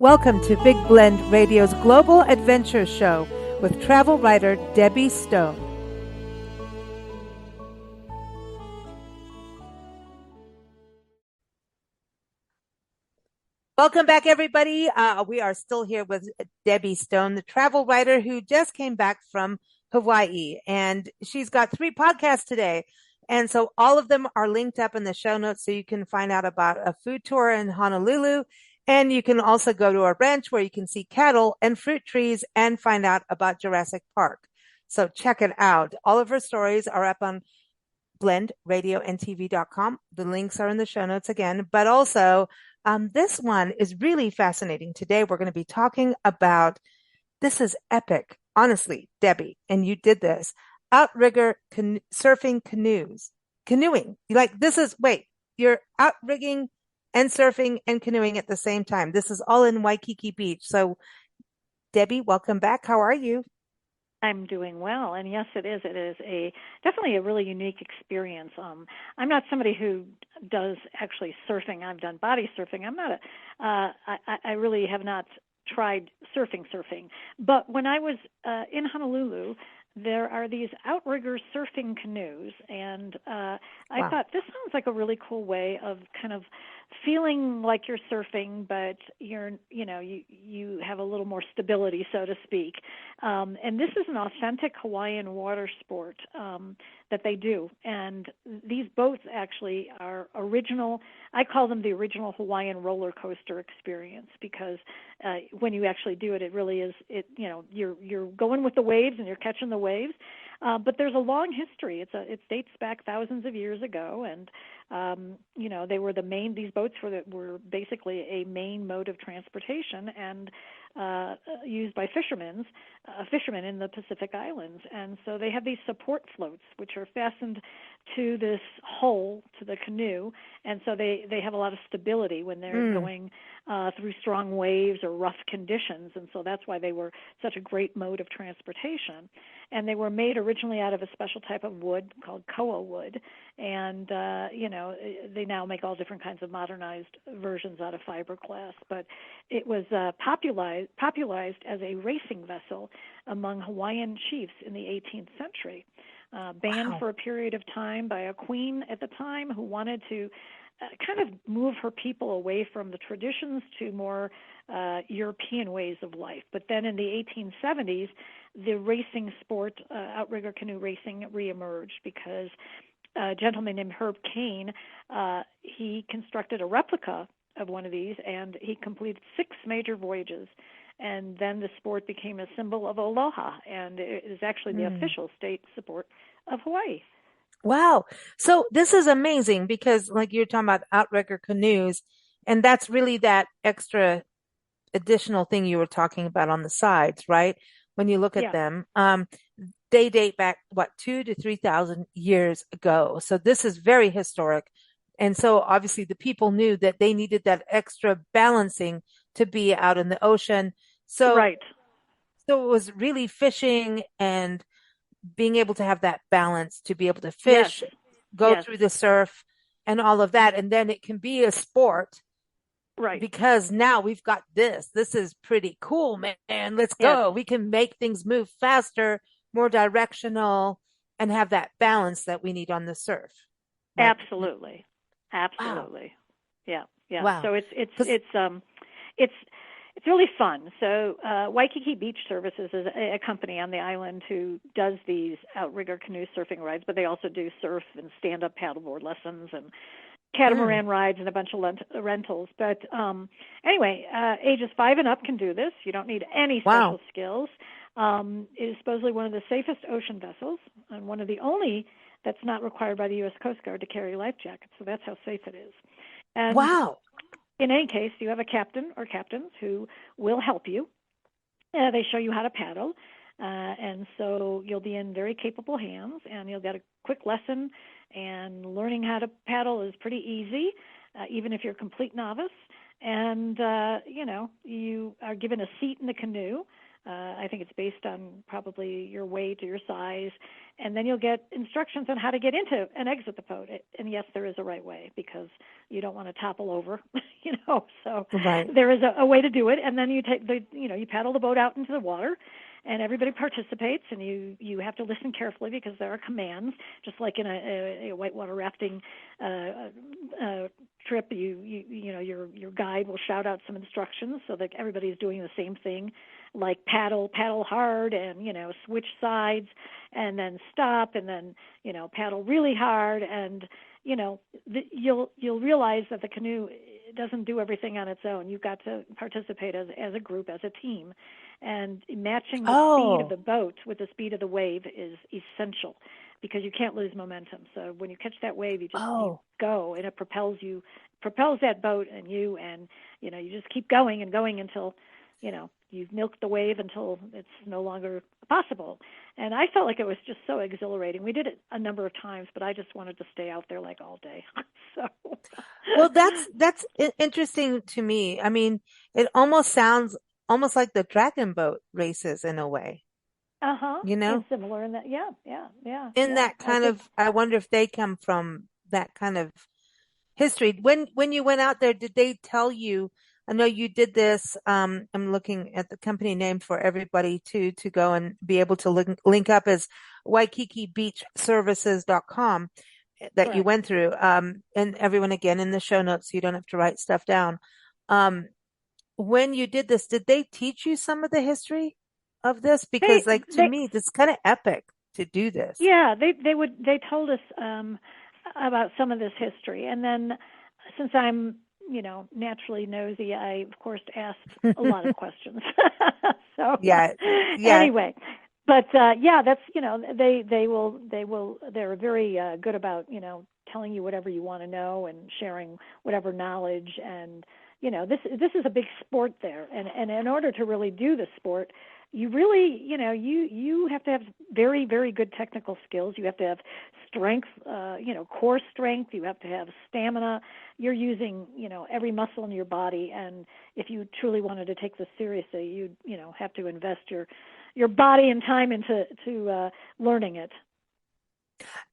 Welcome to Big Blend Radio's Global Adventure Show with travel writer Debbie Stone. Welcome back, everybody. We are still here with Debbie Stone, the travel writer who just came back from Hawaii, and she's got 3 podcasts today. And so all of them are linked up in the show notes so you can find out about a food tour in Honolulu. And you can also go to a ranch where you can see cattle and fruit trees and find out about Jurassic Park. So check it out. All of her stories are up on blendradioandtv.com. The links are in the show notes again, but also this one is really fascinating. Today we're going to be talking about, this is epic, honestly, Debbie, and you did this, outrigger surfing canoeing. You're outrigging and surfing and canoeing at the same time. This is all in Waikiki Beach. So Debbie, welcome back. How are you? I'm doing well, and yes, it is. It is definitely a really unique experience. I'm not somebody who does actually surfing. I've done body surfing. I really have not tried surfing. But when I was in Honolulu, there are these outrigger surfing canoes, and I thought this sounds like a really cool way of kind of feeling like you're surfing, but you have a little more stability, so to speak. And this is an authentic Hawaiian water sport that they do. And these boats actually are original. I call them the original Hawaiian roller coaster experience because when you actually do it, it really is. You're going with the waves and you're catching the waves. But there's a long history. It dates back thousands of years ago, and they were these boats were basically a main mode of transportation and used by fishermen in the Pacific Islands. And so they have these support floats, which are fastened to this hull, to the canoe, and so they have a lot of stability when they're going through strong waves or rough conditions, and so that's why they were such a great mode of transportation. And they were made originally out of a special type of wood called koa wood, and they now make all different kinds of modernized versions out of fiberglass. But it was popularized as a racing vessel among Hawaiian chiefs in the 18th century. Banned for a period of time by a queen at the time who wanted to kind of move her people away from the traditions to more European ways of life. But then in the 1870s, the racing sport, outrigger canoe racing, reemerged because a gentleman named Herb Kane, he constructed a replica of one of these, and he completed 6 major voyages. And then the sport became a symbol of aloha, and it is actually the official state sport of Hawaii. Wow. So this is amazing because like you're talking about outrigger canoes, and that's really that extra additional thing you were talking about on the sides, right? When you look at them, they date back, 2,000 to 3,000 years ago. So this is very historic. And so obviously the people knew that they needed that extra balancing to be out in the ocean. So, so it was really fishing and being able to have that balance to be able to fish, go through the surf and all of that. And then it can be a sport. Right. Because now we've got this. This is pretty cool, man. Let's go. We can make things move faster, more directional, and have that balance that we need on the surf. Right? Absolutely. Wow. Yeah. Wow. So it's really fun. So Waikiki Beach Services is a company on the island who does these outrigger canoe surfing rides, but they also do surf and stand-up paddleboard lessons and catamaran rides and a bunch of rentals. But anyway, ages 5 and up can do this. You don't need any special skills. It is supposedly one of the safest ocean vessels and one of the only that's not required by the U.S. Coast Guard to carry life jackets. So that's how safe it is. And in any case, you have a captain or captains who will help you. They show you how to paddle. And so you'll be in very capable hands, and you'll get a quick lesson. And learning how to paddle is pretty easy, even if you're a complete novice. And, you are given a seat in the canoe I think it's based on probably your weight or your size, and then you'll get instructions on how to get into and exit the boat. And yes, there is a right way because you don't want to topple over, you know. So Right. there is a way to do it, and then you take the, you know, you paddle the boat out into the water, and everybody participates, and you have to listen carefully because there are commands, just like in a whitewater rafting trip. You know, your guide will shout out some instructions so that everybody's doing the same thing, like paddle hard, and you know, switch sides, and then stop, and then you know, paddle really hard, and you know, you'll realize that the canoe doesn't do everything on its own. You've got to participate as a group, as a team, and matching the speed of Oh, the boat with the speed of the wave is essential because you can't lose momentum. So when you catch that wave, you oh, go, and it propels that boat and you know, you just keep going and going until you know you've milked the wave until it's no longer possible. And I felt like it was just so exhilarating. We did it a number of times, but I just wanted to stay out there like all day. So well, that's interesting to me. I mean, it almost sounds almost like the dragon boat races in a way, uh-huh, you it's know? similar in that. In Yeah, that I kind think. of, I wonder if they come from that kind of history. When you went out there, did they tell you? I know you did this. I'm looking at the company name for everybody to go and be able to link up as waikikibeachservices.com that you Correct. went through. And everyone again in the show notes, so you don't have to write stuff down. Um, when you did this, did they teach you some of the history of this? They Because like to they me, this is kind of epic to do this. Yeah, they told us about some of this history, and then since I'm you know naturally nosy, I of course asked a lot of questions. So Yeah, yeah. anyway, but yeah, that's you know they're very good about you know telling you whatever you want to know and sharing whatever knowledge. And you know this is a big sport there, and in order to really do the sport, you really you know you have to have very good technical skills. You have to have strength, you know, core strength. You have to have stamina. You're using you know every muscle in your body, and if you truly wanted to take this seriously, you know have to invest your body and time into to learning it.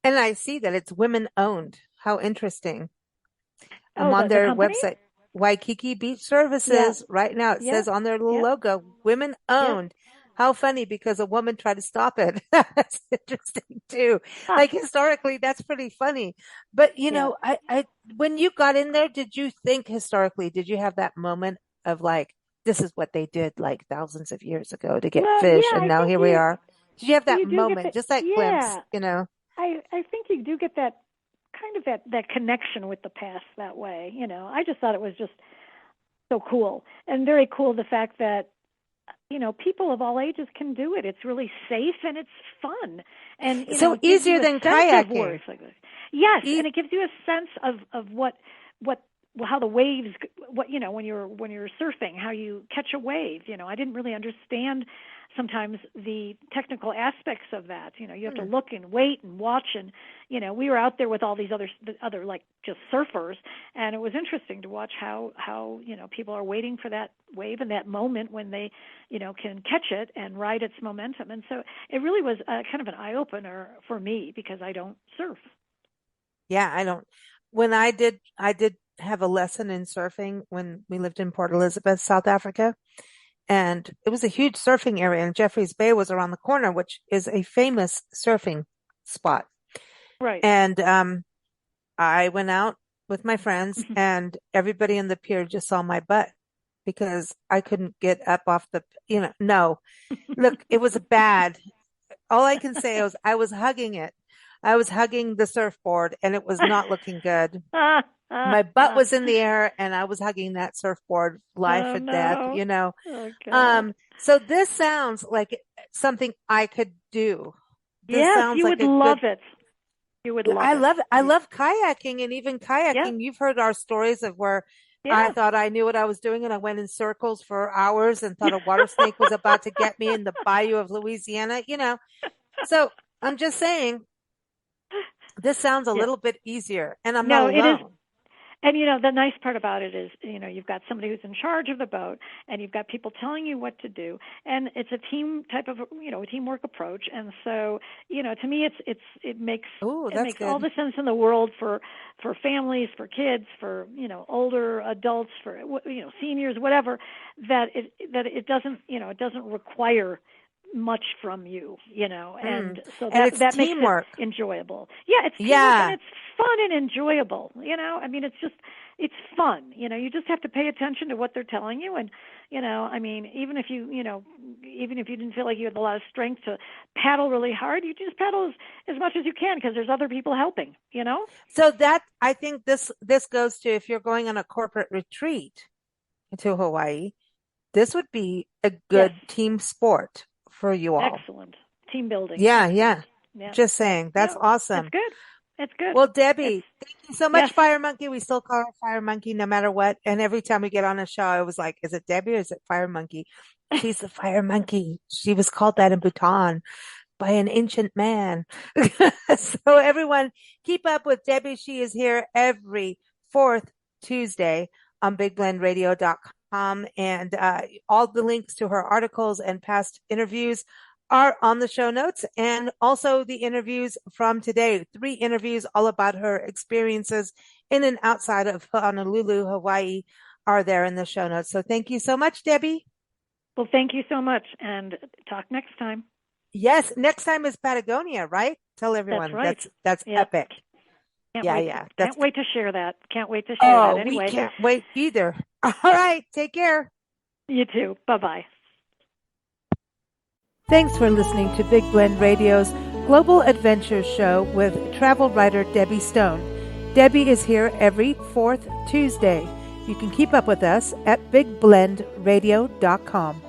And I see that it's women owned. How interesting. I'm Oh, on the their company? website, Waikiki Beach Yeah, Services. Right now, it yeah, says on their little yeah, logo, women yeah. owned. How funny because a woman tried to stop it. That's interesting too. Ah, Like historically, that's pretty funny. But you yeah. know, when you got in there, did you think historically, did you have that moment of like, this is what they did like thousands of years ago to get Well, fish, yeah, and I now think here we are? Did you have that you do get moment, the just that glimpse, yeah. you know? I think you do get that kind of that connection with the past that way. You know, I just thought it was just so cool and very cool the fact that you know people of all ages can do it. It's really safe and it's fun, and you know So it gives easier you a than sense of kayaking. worth. Yes, E and it gives you a sense of what how the waves what you know when you're surfing how you catch a wave. You know I didn't really understand sometimes the technical aspects of that. You know you have to Hmm. look and wait and watch, and you know we were out there with all these other like just surfers, and it was interesting to watch how you know people are waiting for that wave and that moment when they you know can catch it and ride its momentum. And so it really was kind of an eye opener for me because I don't surf. Yeah, I don't. When I did have a lesson in surfing when we lived in Port Elizabeth, South Africa, and it was a huge surfing area, and Jeffreys Bay was around the corner, which is a famous surfing spot. Right. And I went out with my friends, and everybody in the pier just saw my butt because I couldn't get up off the, no. Look, it was bad. All I can say is I was hugging it. I was hugging the surfboard and it was not looking good. My butt was in the air and I was hugging that surfboard, life Oh or death, no. you know. Oh God. So this sounds like something I could do. This Yes, sounds you like would a love good, it. You would love I it. love it. I love kayaking, and even Yeah. kayaking. You've heard our stories of where I Yeah. thought I knew what I was doing and I went in circles for hours and thought a water snake was about to get me in the bayou of Louisiana, you know. So I'm just saying this sounds a Yeah. little bit easier and I'm not No, it is alone. And you know, the nice part about it is, you know, you've got somebody who's in charge of the boat, and you've got people telling you what to do, and it's a team type of, you know, a teamwork approach. And so, you know, to me, it makes Oh, it that's makes all good. the sense in the world for families, for kids, for, you know, older adults, for, you know, seniors, whatever. That it doesn't, you know, it doesn't require much from you, you know, Mm. and so And that it's that makes it teamwork. enjoyable. Yeah, it's teamwork, and Yeah. it's fun and enjoyable, you know. I mean, it's fun, you know. You just have to pay attention to what they're telling you, and, you know, I mean, even if you, you know, even if you didn't feel like you had a lot of strength to paddle really hard, you just paddle as much as you can, because there's other people helping, you know. So that I think this goes to if you're going on a corporate retreat to Hawaii, this would be a Yes, good team sport for you all. excellent. Team building, Yeah, excellent. yeah. Yeah, Just yeah, saying. That's yeah. It's awesome. good. It's good. Well, It's Debbie, thank you so much, yes. Fire Monkey. We still call her Fire Monkey no matter what. And every time we get on a show, I was like, is it Debbie or is it Fire Monkey? She's the Fire Monkey. She was called that in Bhutan by an ancient man. So everyone keep up with Debbie. She is here every fourth Tuesday on bigblendradio.com. And all the links to her articles and past interviews are on the show notes, and also the interviews from today. 3 interviews all about her experiences in and outside of Honolulu, Hawaii are there in the show notes. So thank you so much, Debbie. Well, thank you so much, and talk next time. Yes, next time is Patagonia, right? Tell That's everyone right. that's Yep. epic. Can't Yeah, wait. yeah. Can't wait to share that. Can't wait to share that. Oh, we Anyway, can't wait either. All right, take care. you too. Bye bye. Thanks for listening to Big Blend Radio's Global Adventures Show with travel writer Debbie Stone. Debbie is here every fourth Tuesday. You can keep up with us at bigblendradio.com.